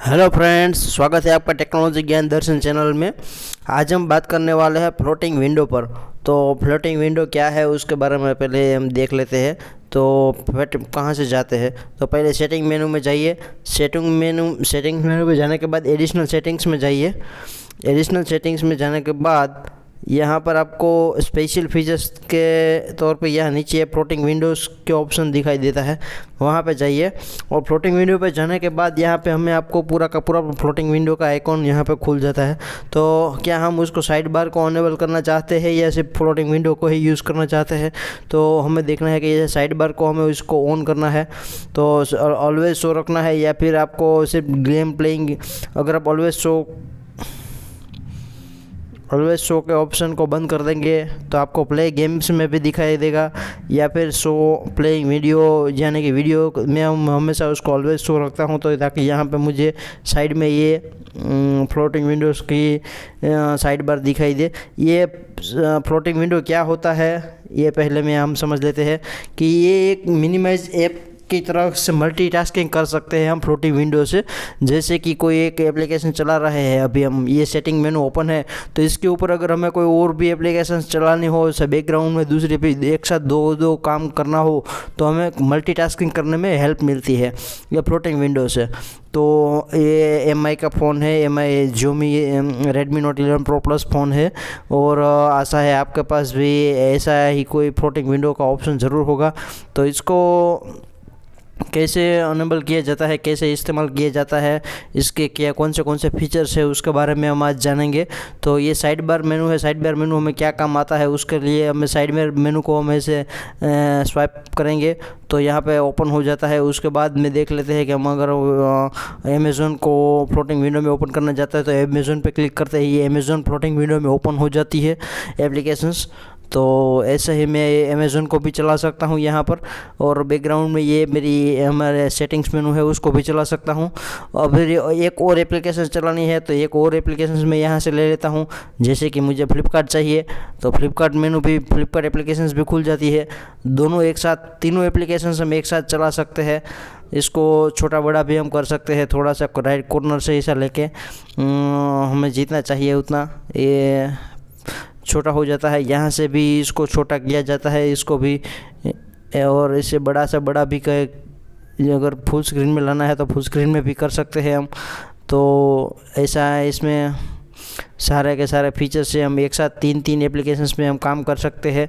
Hello friends, स्वागत है आपका टेक्नोलॉजी ज्ञान दर्शन चैनल में। आज हम बात करने वाले हैं फ्लोटिंग विंडो पर। तो फ्लोटिंग विंडो क्या है उसके बारे में पहले हम देख लेते हैं। तो फिर कहाँ से जाते हैं, तो पहले सेटिंग मेनू में जाइए। सेटिंग मेनू में जाने के बाद एडिशनल सेटिंग्स में जाइए। एडिशनल सेटिंग्स में जाने के बाद यहाँ पर आपको स्पेशल फीचर्स के तौर पे यहाँ नीचे फ्लोटिंग विंडोज़ के ऑप्शन दिखाई देता है, वहाँ पे जाइए। और फ्लोटिंग विंडो पे जाने के बाद यहाँ पे हमें आपको पूरा का पूरा फ्लोटिंग विंडो का आइकॉन यहाँ पे खुल जाता है। तो क्या हम उसको साइड बार को ऑनेबल करना चाहते हैं या सिर्फ फ्लोटिंग विंडो को ही यूज़ करना चाहते हैं, तो हमें देखना है कि ये साइड बार को हमें इसको ऑन करना है तो ऑलवेज शो रखना है, या फिर आपको सिर्फ गेम प्लेइंग, अगर आप ऑलवेज शो के ऑप्शन को बंद कर देंगे तो आपको प्ले गेम्स में भी दिखाई देगा, या फिर शो प्लेइंग वीडियो, यानी कि वीडियो में हम हमेशा उसको ऑलवेज शो रखता हूं, तो ताकि यहाँ पे मुझे साइड में ये फ्लोटिंग विंडोज़ की साइड बार दिखाई दे। ये फ्लोटिंग विंडो क्या होता है ये पहले में हम समझ लेते हैं कि ये एक मिनिमाइज ऐप की तरह से मल्टीटास्किंग कर सकते हैं हम फ्लोटिंग विंडो से। जैसे कि कोई एक एप्लीकेशन चला रहे हैं, अभी हम ये सेटिंग मेनू ओपन है, तो इसके ऊपर अगर हमें कोई और भी एप्लीकेशन चलानी हो, जैसे बैकग्राउंड में दूसरे पे एक साथ दो काम करना हो, तो हमें मल्टीटास्किंग करने में हेल्प मिलती है ये फ्लोटिंग विंडो से। तो ये MI का फ़ोन है, MI Xiaomi Redmi Note 11 Pro Plus phone है, और आशा है आपके पास भी ऐसा ही कोई फ्लोटिंग विंडो का ऑप्शन ज़रूर होगा। तो इसको कैसे अनेबल किया जाता है, कैसे इस्तेमाल किया जाता है, इसके क्या कौन से फीचर्स है, उसके बारे में हम आज जानेंगे। तो ये साइड बार मेनू है, साइड बार मेनू हमें क्या काम आता है, उसके लिए हमें साइड बार मेनू को हम ऐसे स्वाइप करेंगे तो यहाँ पे ओपन हो जाता है। उसके बाद में देख लेते हैं कि हम अगर अमेज़न को फ्लोटिंग विंडो में ओपन करना चाहते हैं तो अमेज़न पे क्लिक करते हैं, ये अमेज़न फ्लोटिंग विंडो में ओपन हो जाती है एप्लीकेशंस। तो ऐसे ही मैं अमेज़न को भी चला सकता हूँ यहाँ पर, और बैकग्राउंड में ये मेरी हमारे सेटिंग्स मेनू है उसको भी चला सकता हूँ। और फिर एक और एप्लीकेशन चलानी है तो एक और एप्लीकेशन मैं यहाँ से ले लेता हूँ। जैसे कि मुझे फ्लिपकार्ट चाहिए तो फ्लिपकार्ट मेनू भी, फ्लिपकार्ट एप्लीकेशंस भी खुल जाती है। दोनों एक साथ, तीनों एप्लीकेशंस हम एक साथ चला सकते हैं। इसको छोटा बड़ा भी हम कर सकते हैं, थोड़ा सा राइट कॉर्नर से ऐसा लेके हमें जितना चाहिए उतना ये छोटा हो जाता है। यहाँ से भी इसको छोटा किया जाता है, इसको भी, और इसे बड़ा से बड़ा भी अगर फुल स्क्रीन में लाना है तो फुल स्क्रीन में भी कर सकते हैं हम। तो ऐसा है, इसमें सारे के सारे फीचर्स से हम एक साथ तीन एप्लीकेशंस में हम काम कर सकते हैं।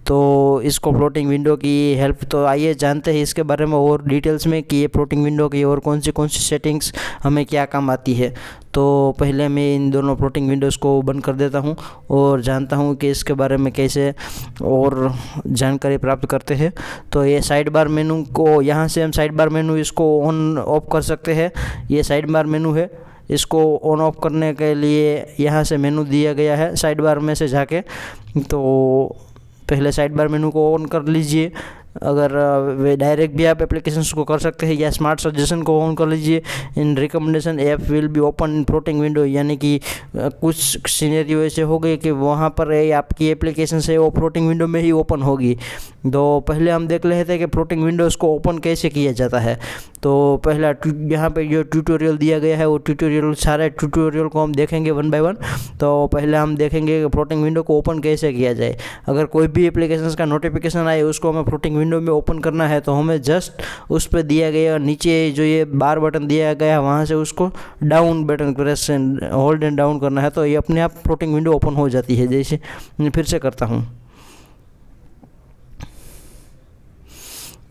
तो इसको फ्लोटिंग विंडो की हेल्प, तो आइए जानते हैं इसके बारे में और डिटेल्स में कि ये फ्लोटिंग विंडो की और कौन सी सेटिंग्स हमें क्या काम आती है। तो पहले मैं इन दोनों फ्लोटिंग विंडोज़ को बंद कर देता हूँ और जानता हूँ कि इसके बारे में कैसे और जानकारी प्राप्त करते हैं। तो ये साइड बार मेनू को, यहाँ से हम साइड बार मेनू इसको ऑन ऑफ कर सकते हैं। ये साइड बार मेनू है, इसको ऑन ऑफ करने के लिए यहाँ से मेनू दिया गया है साइड बार में से जाके। तो पहले साइड बार मेनू को ऑन कर लीजिए। अगर वे डायरेक्ट भी आप एप्लीकेशंस को कर सकते हैं, या स्मार्ट सजेशन को ऑन कर लीजिए। In recommendation app will be open in floating window, यानी कि कुछ सिनेरियो ऐसे हो गए कि वहाँ पर आपकी एप्लीकेशन है वो फ्लोटिंग विंडो में ही ओपन होगी। तो पहले हम देख लेते हैं कि फ्लोटिंग विंडोज़ को ओपन कैसे किया जाता है। तो पहला यहाँ पे जो ट्यूटोरियल दिया गया है वो सारे ट्यूटोरियल को हम देखेंगे वन बाय वन। तो पहले हम देखेंगे कि फ्लोटिंग विंडो को ओपन कैसे किया जाए। अगर कोई भी एप्लीकेशन का नोटिफिकेशन आए उसको हमें फ्लोटिंग विंडो में ओपन करना है तो हमें जस्ट उस पर दिया गया नीचे जो ये बार बटन दिया गया वहाँ से उसको down button press hold and down करना है, तो ये अपने आप फ्लोटिंग विंडो ओपन हो जाती है। जैसे मैं फिर से करता हूँ,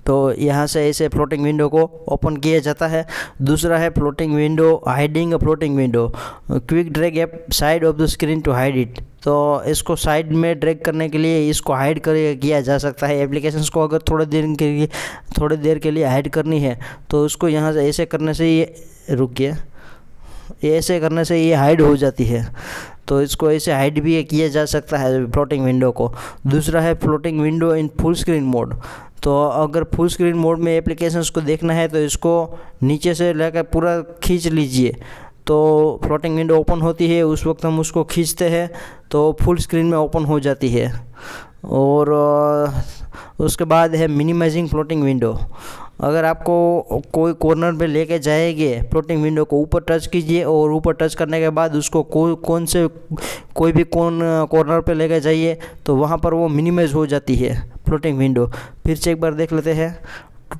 तो यहाँ से ऐसे फ्लोटिंग विंडो को ओपन किया जाता है। दूसरा है floating window hiding a floating window, quick drag app side of the screen to hide it. तो इसको साइड में ड्रैग करने के लिए इसको हाइड किया जा सकता है। एप्लीकेशंस को अगर थोड़ी देर के लिए हाइड करनी है तो उसको यहाँ से ऐसे करने से ये ऐसे करने से ये हाइड हो जाती है। तो इसको ऐसे हाइड भी किया जा सकता है फ्लोटिंग विंडो को। दूसरा है floating window in full screen mode. तो अगर फुल स्क्रीन मोड में एप्लीकेशंस को देखना है तो इसको नीचे से लेकर पूरा खींच लीजिए, तो फ्लोटिंग विंडो ओपन होती है। उस वक्त हम उसको खींचते हैं तो फुल स्क्रीन में ओपन हो जाती है। और उसके बाद है मिनिमाइजिंग फ्लोटिंग विंडो। अगर आपको कोई कॉर्नर पे लेके जाएंगे फ्लोटिंग विंडो को, ऊपर टच कीजिए और ऊपर टच करने के बाद उसको कोई भी कॉर्नर पे लेके जाइए तो वहाँ पर वो मिनिमाइज हो जाती है फ्लोटिंग विंडो। फिर से एक बार देख लेते हैं।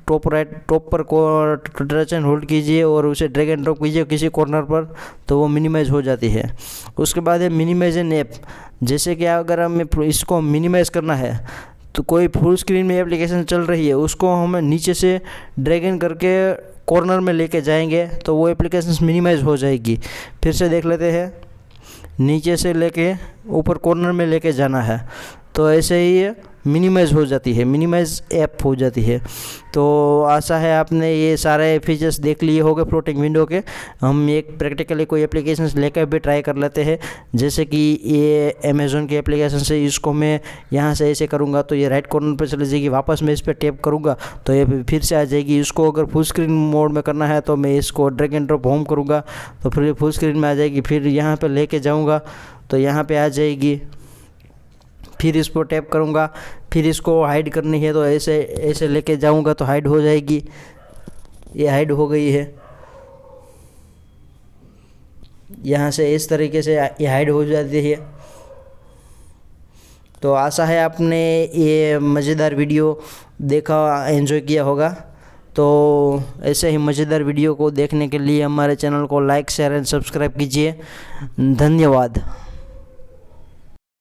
टॉप पर टच एंड होल्ड कीजिए और उसे ड्रैग एंड ड्रॉप कीजिए किसी कॉर्नर पर, तो वो मिनिमाइज हो जाती है। उसके बाद है मिनिमाइज एन ऐप। जैसे कि अगर हमें इसको मिनिमाइज करना है तो कोई फुल स्क्रीन में एप्लीकेशन चल रही है, उसको हमें नीचे से ड्रैग इन करके कॉर्नर में लेके जाएंगे तो वो एप्लीकेशन मिनिमाइज हो जाएगी। फिर से देख लेते हैं। नीचे से लेके ऊपर कॉर्नर में लेके जाना है तो ऐसे ही मिनिमाइज हो जाती है, मिनिमाइज ऐप हो जाती है। तो आशा है आपने ये सारे फीचर्स देख लिए होंगे फ्लोटिंग विंडो के। हम एक प्रैक्टिकली कोई एप्लीकेशंस लेकर भी ट्राई कर लेते हैं। जैसे कि ये अमेज़ॉन की एप्लीकेशन से, इसको मैं यहाँ से ऐसे करूँगा तो ये राइट कॉर्नर पर चली जाएगी, वापस मैं इस पर टैप करूँगा तो ये फिर से आ जाएगी। इसको अगर फुल स्क्रीन मोड में करना है तो मैं इसको ड्रैग एंड ड्रॉप होम करूँगा तो फिर फुल स्क्रीन में आ जाएगी। फिर यहाँ पर लेके जाऊँगा तो यहाँ पर आ जाएगी। फिर इस पर टैप करूँगा, फिर इसको हाइड करनी है तो ऐसे लेके जाऊँगा तो हाइड हो जाएगी। ये हाइड हो गई है। यहाँ से इस तरीके से ये हाइड हो जाती है। तो आशा है आपने ये मज़ेदार वीडियो देखा, एंजॉय किया होगा। तो ऐसे ही मज़ेदार वीडियो को देखने के लिए हमारे चैनल को लाइक, शेयर एंड सब्सक्राइब कीजिए। धन्यवाद।